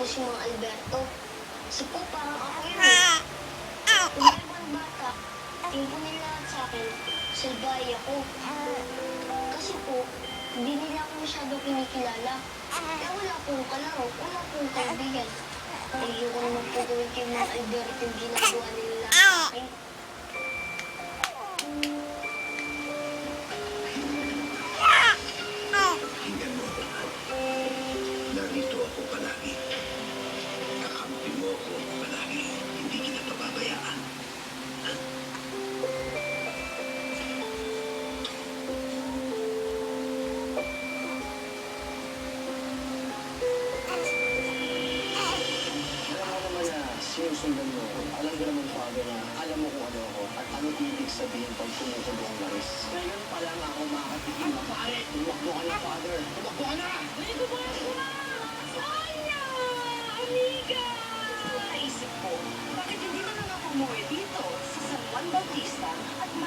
si Mang Alberto. Kasi po parang ako yun eh. Kung ibang bata, tingin po nila sa akin, salbahe ako. Kasi po, hindi nila ako masyado kinikilala. Kaya wala pong kalaro, wala pong kaibigan. Ayoko naman po gawin kay Mang Alberto yung ginagawa nila sa akin. Pakinggan mo ako. Narito ako palagi. Kakampi mo ako palagi. Hindi kita pababayaan. Alam mo naman na sinusundan mo ako. Alam ko naman, Father, na alam mo kung ano ako at ano ibig sabihin pag kumukulong lang